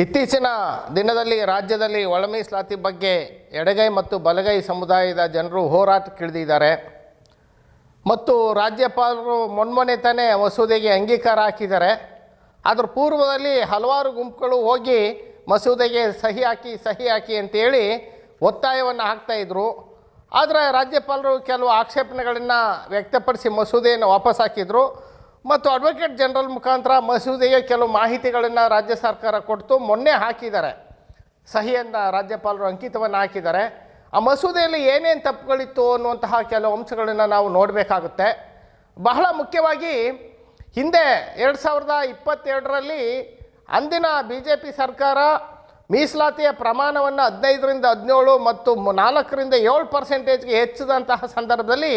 ಇತ್ತೀಚಿನ ದಿನದಲ್ಲಿ ರಾಜ್ಯದಲ್ಲಿ ಒಳ ಮೀಸಲಾತಿ ಬಗ್ಗೆ ಎಡಗೈ ಮತ್ತು ಬಲಗೈ ಸಮುದಾಯದ ಜನರು ಹೋರಾಟಕ್ಕಿಳಿದಿದ್ದಾರೆ ಮತ್ತು ರಾಜ್ಯಪಾಲರು ಮೊನ್ನೆ ತಾನೇ ಮಸೂದೆಗೆ ಅಂಗೀಕಾರ ಹಾಕಿದ್ದಾರೆ. ಅದರ ಪೂರ್ವದಲ್ಲಿ ಹಲವಾರು ಗುಂಪುಗಳು ಹೋಗಿ ಮಸೂದೆಗೆ ಸಹಿ ಹಾಕಿ ಅಂತೇಳಿ ಒತ್ತಾಯವನ್ನು ಹಾಕ್ತಾಯಿದ್ರು. ಆದರೆ ರಾಜ್ಯಪಾಲರು ಕೆಲವು ಆಕ್ಷೇಪಣೆಗಳನ್ನು ವ್ಯಕ್ತಪಡಿಸಿ ಮಸೂದೆಯನ್ನು ವಾಪಸ್ ಹಾಕಿದರು ಮತ್ತು ಅಡ್ವೊಕೇಟ್ ಜನರಲ್ ಮುಖಾಂತರ ಮಸೂದೆಗೆ ಕೆಲವು ಮಾಹಿತಿಗಳನ್ನು ರಾಜ್ಯ ಸರ್ಕಾರ ಕೊಟ್ಟು ಮೊನ್ನೆ ಹಾಕಿದ್ದಾರೆ. ಸಹಿಯನ್ನು ರಾಜ್ಯಪಾಲರು ಅಂಕಿತವನ್ನು ಹಾಕಿದ್ದಾರೆ. ಆ ಮಸೂದೆಯಲ್ಲಿ ಏನೇನು ತಪ್ಪುಗಳಿತ್ತು ಅನ್ನುವಂತಹ ಕೆಲವು ಅಂಶಗಳನ್ನು ನಾವು ನೋಡಬೇಕಾಗುತ್ತೆ. ಬಹಳ ಮುಖ್ಯವಾಗಿ ಹಿಂದೆ 2022ರಲ್ಲಿ ಅಂದಿನ BJP ಸರ್ಕಾರ ಮೀಸಲಾತಿಯ ಪ್ರಮಾಣವನ್ನು 15ರಿಂದ 17 ಮತ್ತು 4ರಿಂದ 7%ಗೆ ಹೆಚ್ಚಿದಂತಹ ಸಂದರ್ಭದಲ್ಲಿ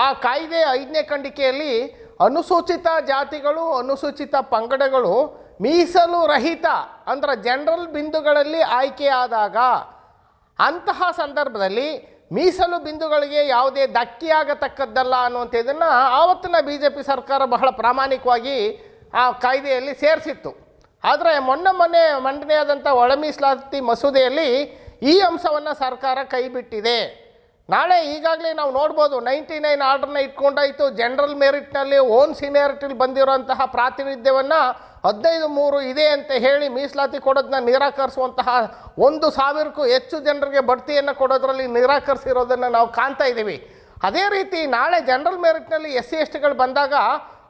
ಆ ಕಾಯ್ದೆ 5ನೇ ಖಂಡಿಕೆಯಲ್ಲಿ ಅನುಸೂಚಿತ ಜಾತಿಗಳು ಅನುಸೂಚಿತ ಪಂಗಡಗಳು ಮೀಸಲು ರಹಿತ ಅಂದರೆ ಜನರಲ್ ಬಿಂದುಗಳಲ್ಲಿ ಆಯ್ಕೆಯಾದಾಗ ಅಂತಹ ಸಂದರ್ಭದಲ್ಲಿ ಮೀಸಲು ಬಿಂದುಗಳಿಗೆ ಯಾವುದೇ ಧಕ್ಕೆಯಾಗತಕ್ಕದ್ದಲ್ಲ ಅನ್ನುವಂಥದ್ದನ್ನು ಆವತ್ತಿನ BJP ಸರ್ಕಾರ ಬಹಳ ಪ್ರಾಮಾಣಿಕವಾಗಿ ಆ ಕಾಯ್ದೆಯಲ್ಲಿ ಸೇರಿಸಿತ್ತು. ಆದರೆ ಮೊನ್ನೆ ಮಂಡನೆಯಾದಂಥ ಒಳ ಮೀಸಲಾತಿ ಮಸೂದೆಯಲ್ಲಿ ಈ ಅಂಶವನ್ನು ಸರ್ಕಾರ ಕೈಬಿಟ್ಟಿದೆ. ನಾಳೆ ಈಗಾಗಲೇ ನಾವು ನೋಡ್ಬೋದು 99 ಆರ್ಡ್ರನ್ನ ಇಟ್ಕೊಂಡಾಯಿತು. ಜನರಲ್ ಮೆರಿಟ್ನಲ್ಲಿ ಓನ್ ಸೀನಿಯಾರಿಟಿಲಿ ಬಂದಿರೋಂತಹ ಪ್ರಾತಿನಿಧ್ಯವನ್ನು 15-3 ಇದೆ ಅಂತ ಹೇಳಿ ಮೀಸಲಾತಿ ಕೊಡೋದನ್ನ ನಿರಾಕರಿಸುವಂತಹ 1,000ಕ್ಕೂ ಹೆಚ್ಚು ಜನರಿಗೆ ಬಡ್ತಿಯನ್ನು ಕೊಡೋದ್ರಲ್ಲಿ ನಿರಾಕರಿಸಿರೋದನ್ನು ನಾವು ಕಾಣ್ತಾ ಇದ್ದೀವಿ. ಅದೇ ರೀತಿ ನಾಳೆ ಜನರಲ್ ಮೆರಿಟ್ನಲ್ಲಿ SC STಗಳು ಬಂದಾಗ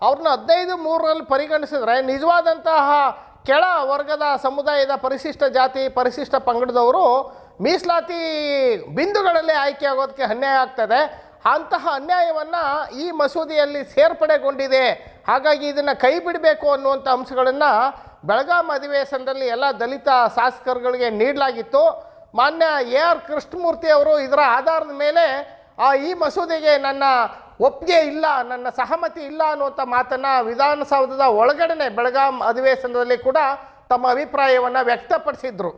ಅವ್ರನ್ನ 15-3ರಲ್ಲಿ ಪರಿಗಣಿಸಿದ್ರೆ ನಿಜವಾದಂತಹ ಕೆಳ ವರ್ಗದ ಸಮುದಾಯದ ಪರಿಶಿಷ್ಟ ಜಾತಿ ಪರಿಶಿಷ್ಟ ಪಂಗಡದವರು ಮೀಸಲಾತಿ ಬಿಂದುಗಳಲ್ಲೇ ಆಯ್ಕೆ ಆಗೋದಕ್ಕೆ ಅನ್ಯಾಯ ಆಗ್ತದೆ. ಅಂತಹ ಅನ್ಯಾಯವನ್ನು ಈ ಮಸೂದೆಯಲ್ಲಿ ಸೇರ್ಪಡೆಗೊಂಡಿದೆ. ಹಾಗಾಗಿ ಇದನ್ನು ಕೈ ಬಿಡಬೇಕು ಅನ್ನುವಂಥ ಅಂಶಗಳನ್ನು ಬೆಳಗಾಂ ಅಧಿವೇಶನದಲ್ಲಿ ಎಲ್ಲ ದಲಿತ ಶಾಸಕರುಗಳಿಗೆ ನೀಡಲಾಗಿತ್ತು. ಮಾನ್ಯ AR ಕೃಷ್ಣಮೂರ್ತಿ ಅವರು ಇದರ ಆಧಾರದ ಮೇಲೆ ಈ ಮಸೂದೆಗೆ ನನ್ನ ಒಪ್ಪಿಗೆ ಇಲ್ಲ, ನನ್ನ ಸಹಮತಿ ಇಲ್ಲ ಅನ್ನುವಂಥ ಮಾತನ್ನು ವಿಧಾನಸೌಧದ ಒಳಗಡೆ ಬೆಳಗಾಂ ಅಧಿವೇಶನದಲ್ಲಿ ಕೂಡ ತಮ್ಮ ಅಭಿಪ್ರಾಯವನ್ನು ವ್ಯಕ್ತಪಡಿಸಿದ್ರು.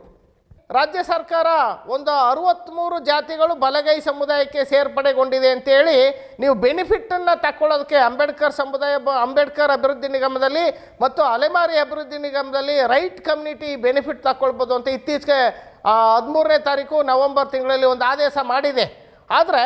ರಾಜ್ಯ ಸರ್ಕಾರ ಒಂದು 63 ಜಾತಿಗಳು ಬಲಗೈ ಸಮುದಾಯಕ್ಕೆ ಸೇರ್ಪಡೆಗೊಂಡಿದೆ ಅಂತೇಳಿ ನೀವು ಬೆನಿಫಿಟನ್ನು ತಗೊಳ್ಳೋದಕ್ಕೆ ಅಂಬೇಡ್ಕರ್ ಅಭಿವೃದ್ಧಿ ನಿಗಮದಲ್ಲಿ ಮತ್ತು ಅಲೆಮಾರಿ ಅಭಿವೃದ್ಧಿ ನಿಗಮದಲ್ಲಿ ರೈಟ್ ಕಮ್ಯುನಿಟಿ ಬೆನಿಫಿಟ್ ತಗೊಳ್ಬೋದು ಅಂತ ಇತ್ತೀಚೆಗೆ 13ನೇ ತಾರೀಕು ನವೆಂಬರ್ ತಿಂಗಳಲ್ಲಿ ಒಂದು ಆದೇಶ ಮಾಡಿದೆ. ಆದರೆ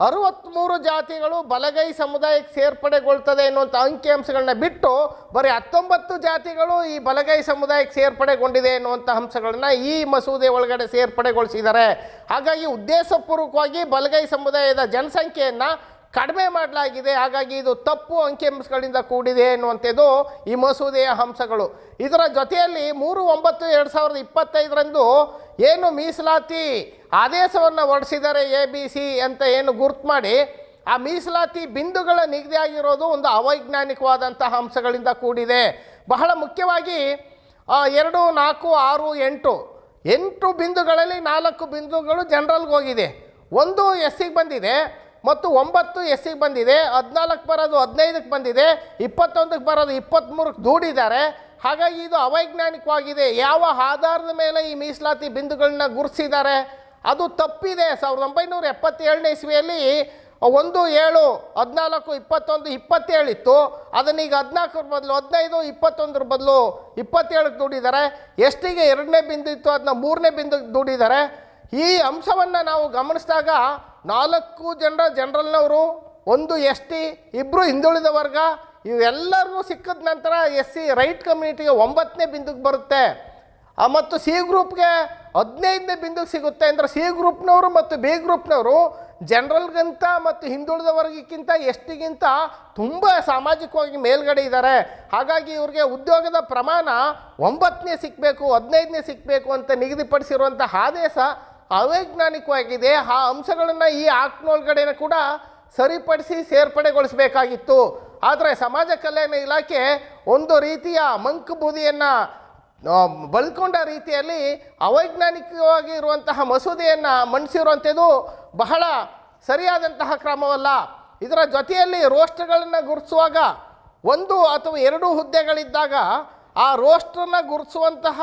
63 ಜಾತಿಗಳು ಬಲಗೈ ಸಮುದಾಯಕ್ಕೆ ಸೇರ್ಪಡೆಗೊಳ್ತದೆ ಎನ್ನುವಂಥ ಅಂಕಿಅಂಶಗಳನ್ನ ಬಿಟ್ಟು ಬರೀ 19 ಜಾತಿಗಳು ಈ ಬಲಗೈ ಸಮುದಾಯಕ್ಕೆ ಸೇರ್ಪಡೆಗೊಂಡಿದೆ ಎನ್ನುವಂಥ ಅಂಶಗಳನ್ನು ಈ ಮಸೂದೆ ಒಳಗಡೆ ಸೇರ್ಪಡೆಗೊಳಿಸಿದ್ದಾರೆ. ಹಾಗಾಗಿ ಉದ್ದೇಶಪೂರ್ವಕವಾಗಿ ಬಲಗೈ ಸಮುದಾಯದ ಜನಸಂಖ್ಯೆಯನ್ನು ಕಡಿಮೆ ಮಾಡಲಾಗಿದೆ. ಹಾಗಾಗಿ ಇದು ತಪ್ಪು ಅಂಕಿಅಂಶಗಳಿಂದ ಕೂಡಿದೆ ಎನ್ನುವಂಥದ್ದು ಈ ಮಸೂದೆಯ ಅಂಶಗಳು. ಇದರ ಜೊತೆಯಲ್ಲಿ 3/9/2025ರಂದು ಏನು ಮೀಸಲಾತಿ ಆದೇಶವನ್ನು ಹೊರಡಿಸಿದ್ದಾರೆ ABC ಅಂತ ಏನು ಗುರ್ತು ಮಾಡಿ ಆ ಮೀಸಲಾತಿ ಬಿಂದುಗಳ ನಿಗದಿಯಾಗಿರೋದು ಒಂದು ಅವೈಜ್ಞಾನಿಕವಾದಂತಹ ಅಂಶಗಳಿಂದ ಕೂಡಿದೆ. ಬಹಳ ಮುಖ್ಯವಾಗಿ 2, 4, 6, 8 ಬಿಂದುಗಳಲ್ಲಿ 4 ಬಿಂದುಗಳು ಜನರಲ್ಗೆ ಹೋಗಿದೆ. 1 SCಗೆ ಬಂದಿದೆ ಮತ್ತು 9 SCಗೆ ಬಂದಿದೆ. 14ಕ್ಕೆ ಬರೋದು 15ಕ್ಕೆ ಬಂದಿದೆ. 21ಕ್ಕೆ ಬರೋದು 23ಕ್ಕೆ ದೂಡಿದ್ದಾರೆ. ಹಾಗಾಗಿ ಇದು ಅವೈಜ್ಞಾನಿಕವಾಗಿದೆ. ಯಾವ ಆಧಾರದ ಮೇಲೆ ಈ ಮೀಸಲಾತಿ ಬಿಂದುಗಳನ್ನ ಗುರುತಿಸಿದ್ದಾರೆ ಅದು ತಪ್ಪಿದೆ. 1977ನೇ ಇಸ್ವಿಯಲ್ಲಿ 1, 7, 14, 21, 27 ಇತ್ತು. ಅದನ್ನೀಗ 14ರ ಬದಲು 15, 21ರ ಬದಲು 27ಕ್ಕೆ ದೂಡಿದ್ದಾರೆ. STಗೆ 2ನೇ ಬಿಂದು ಇತ್ತು, ಅದನ್ನ 3ನೇ ಬಿಂದುಗೆ ದೂಡಿದ್ದಾರೆ. ಈ ಅಂಶವನ್ನು ನಾವು ಗಮನಿಸಿದಾಗ 4 ಜನರಲ್ನವರು, 1 ST, 2 ಹಿಂದುಳಿದ ವರ್ಗ ಇವೆಲ್ಲರಿಗೂ ಸಿಕ್ಕಿದ ನಂತರ SC ರೈಟ್ ಕಮ್ಯುನಿಟಿಗೆ 9ನೇ ಬಿಂದುಗೆ ಬರುತ್ತೆ ಮತ್ತು C ಗ್ರೂಪ್ಗೆ 15ನೇ ಬಿಂದುಗೆ ಸಿಗುತ್ತೆ. ಅಂದರೆ C ಗ್ರೂಪ್ನವರು ಮತ್ತು B ಗ್ರೂಪ್ನವರು ಜನರಲ್ಗಿಂತ ಮತ್ತು ಹಿಂದುಳಿದ ವರ್ಗಕ್ಕಿಂತ STಗಿಂತ ತುಂಬ ಸಾಮಾಜಿಕವಾಗಿ ಮೇಲ್ಗಡೆ ಇದ್ದಾರೆ. ಹಾಗಾಗಿ ಇವ್ರಿಗೆ ಉದ್ಯೋಗದ ಪ್ರಮಾಣ 9ನೇ ಸಿಕ್ಕಬೇಕು 15ನೇ ಸಿಕ್ಕಬೇಕು ಅಂತ ನಿಗದಿಪಡಿಸಿರುವಂಥ ಆದೇಶ ಅವೈಜ್ಞಾನಿಕವಾಗಿದೆ. ಆ ಅಂಶಗಳನ್ನು ಈ ಆಕ್ಟ್ನೊಳಗಡೆ ಕೂಡ ಸರಿಪಡಿಸಿ ಸೇರ್ಪಡೆಗೊಳಿಸಬೇಕಾಗಿತ್ತು. ಆದರೆ ಸಮಾಜ ಕಲ್ಯಾಣ ಇಲಾಖೆ ಒಂದು ರೀತಿಯ ಮಂಕು ಬೂದಿಯನ್ನು ಬಳಕೊಂಡ ರೀತಿಯಲ್ಲಿ ಅವೈಜ್ಞಾನಿಕವಾಗಿ ಇರುವಂತಹ ಮಸೂದೆಯನ್ನು ಮಂಡಿಸಿರುವಂಥದ್ದು ಬಹಳ ಸರಿಯಾದಂತಹ ಕ್ರಮವಲ್ಲ. ಇದರ ಜೊತೆಯಲ್ಲಿ ರೋಸ್ಟರ್ಗಳನ್ನು ಗುರುತಿಸುವಾಗ 1 ಅಥವಾ 2 ಹುದ್ದೆಗಳಿದ್ದಾಗ ಆ ರೋಸ್ಟರ್ನ ಗುರುತಿಸುವಂತಹ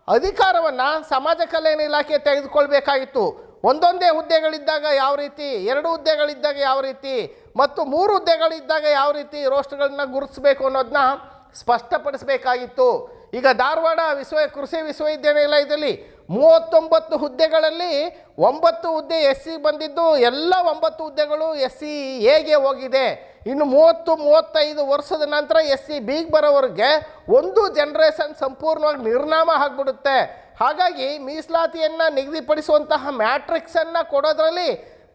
ಅಧಿಕಾರವನ್ನು ಸಮಾಜ ಕಲ್ಯಾಣ ಇಲಾಖೆ ತೆಗೆದುಕೊಳ್ಬೇಕಾಗಿತ್ತು. ಒಂದೊಂದೇ ಹುದ್ದೆಗಳಿದ್ದಾಗ ಯಾವ ರೀತಿ, 2 ಹುದ್ದೆಗಳಿದ್ದಾಗ ಯಾವ ರೀತಿ ಮತ್ತು 3 ಹುದ್ದೆಗಳಿದ್ದಾಗ ಯಾವ ರೀತಿ ರೋಸ್ಟರ್ಗಳನ್ನ ಗುರುತಿಸಬೇಕು ಅನ್ನೋದನ್ನ ಸ್ಪಷ್ಟಪಡಿಸಬೇಕಾಗಿತ್ತು. ಈಗ ಧಾರವಾಡ ಕೃಷಿ ವಿಶ್ವವಿದ್ಯಾನಿಲಯದಲ್ಲಿ 39 ಹುದ್ದೆಗಳಲ್ಲಿ 9 ಹುದ್ದೆ ಎಸ್ ಸಿ ಬಂದಿದ್ದು, ಎಲ್ಲ 9 ಹುದ್ದೆಗಳು ಎಸ್ ಸಿ ಎಗೆ ಹೋಗಿದೆ. ಇನ್ನು 30-35 ವರ್ಷದ ನಂತರ ಎಸ್ ಸಿ ಬಿಗೆ ಬರೋವರೆಗೆ ಒಂದು ಜನರೇಷನ್ ಸಂಪೂರ್ಣವಾಗಿ ನಿರ್ನಾಮ ಆಗಿಬಿಡುತ್ತೆ. ಹಾಗಾಗಿ ಮೀಸಲಾತಿಯನ್ನು ನಿಗದಿಪಡಿಸುವಂತಹ ಮ್ಯಾಟ್ರಿಕ್ಸನ್ನು ಕೊಡೋದ್ರಲ್ಲಿ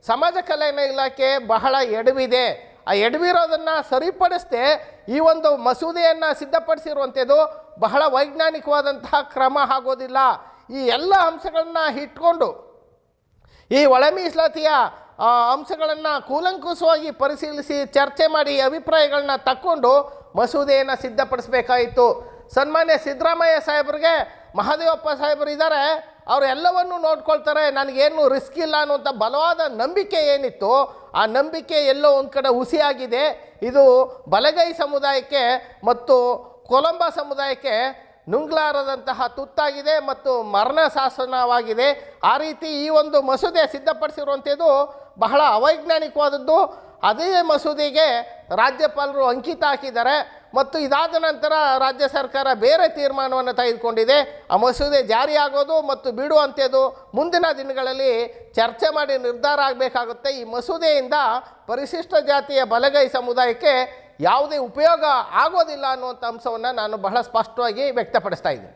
ಸಮಾಜ ಕಲ್ಯಾಣ ಇಲಾಖೆ ಬಹಳ ಎಡವಿದೆ. ಆ ಎಡವಿರೋದನ್ನು ಸರಿಪಡಿಸದೆ ಈ ಒಂದು ಮಸೂದೆಯನ್ನು ಸಿದ್ಧಪಡಿಸಿರುವಂಥದ್ದು ಬಹಳ ವೈಜ್ಞಾನಿಕವಾದಂತಹ ಕ್ರಮ ಆಗೋದಿಲ್ಲ. ಈ ಎಲ್ಲ ಅಂಶಗಳನ್ನ ಇಟ್ಕೊಂಡು ಈ ಒಳ ಮೀಸಲಾತಿಯ ಅಂಶಗಳನ್ನು ಕೂಲಂಕುಷವಾಗಿ ಪರಿಶೀಲಿಸಿ ಚರ್ಚೆ ಮಾಡಿ ಅಭಿಪ್ರಾಯಗಳನ್ನ ತಕ್ಕೊಂಡು ಮಸೂದೆಯನ್ನು ಸಿದ್ಧಪಡಿಸಬೇಕಾಯಿತು. ಸನ್ಮಾನ್ಯ ಸಿದ್ದರಾಮಯ್ಯ ಸಾಹೇಬರಿಗೆ ಮಹದೇವಪ್ಪ ಸಾಹೇಬರು ಇದ್ದಾರೆ, ಅವರು ಎಲ್ಲವನ್ನೂ ನೋಡ್ಕೊಳ್ತಾರೆ, ನನಗೇನು ರಿಸ್ಕ್ ಇಲ್ಲ ಅನ್ನುವಂಥ ಬಲವಾದ ನಂಬಿಕೆ ಏನಿತ್ತು ಆ ನಂಬಿಕೆ ಎಲ್ಲೋ ಒಂದು ಕಡೆ ಹುಸಿಯಾಗಿದೆ. ಇದು ಬಲಗೈ ಸಮುದಾಯಕ್ಕೆ ಮತ್ತು ಕೊಲಂಬ ಸಮುದಾಯಕ್ಕೆ ನುಂಗ್ಲಾರದಂತಹ ತುತ್ತಾಗಿದೆ ಮತ್ತು ಮರಣ ಶಾಸನವಾಗಿದೆ. ಆ ರೀತಿ ಈ ಒಂದು ಮಸೂದೆ ಸಿದ್ಧಪಡಿಸಿರುವಂಥದ್ದು ಬಹಳ ಅವೈಜ್ಞಾನಿಕವಾದದ್ದು. ಅದೇ ಮಸೂದೆಗೆ ರಾಜ್ಯಪಾಲರು ಅಂಕಿತ ಹಾಕಿದ್ದಾರೆ ಮತ್ತು ಇದಾದ ನಂತರ ರಾಜ್ಯ ಸರ್ಕಾರ ಬೇರೆ ತೀರ್ಮಾನವನ್ನು ತೆಗೆದುಕೊಂಡಿದೆ. ಆ ಮಸೂದೆ ಜಾರಿಯಾಗೋದು ಮತ್ತು ಬಿಡುವಂಥದ್ದು ಮುಂದಿನ ದಿನಗಳಲ್ಲಿ ಚರ್ಚೆ ಮಾಡಿ ನಿರ್ಧಾರ ಆಗಬೇಕಾಗುತ್ತೆ. ಈ ಮಸೂದೆಯಿಂದ ಪರಿಶಿಷ್ಟ ಜಾತಿಯ ಬಲಗೈ ಸಮುದಾಯಕ್ಕೆ ಯಾವುದೇ ಉಪಯೋಗ ಆಗೋದಿಲ್ಲ ಅನ್ನುವಂಥ ಅಂಶವನ್ನು ನಾನು ಬಹಳ ಸ್ಪಷ್ಟವಾಗಿ ವ್ಯಕ್ತಪಡಿಸ್ತಾ ಇದ್ದೀನಿ.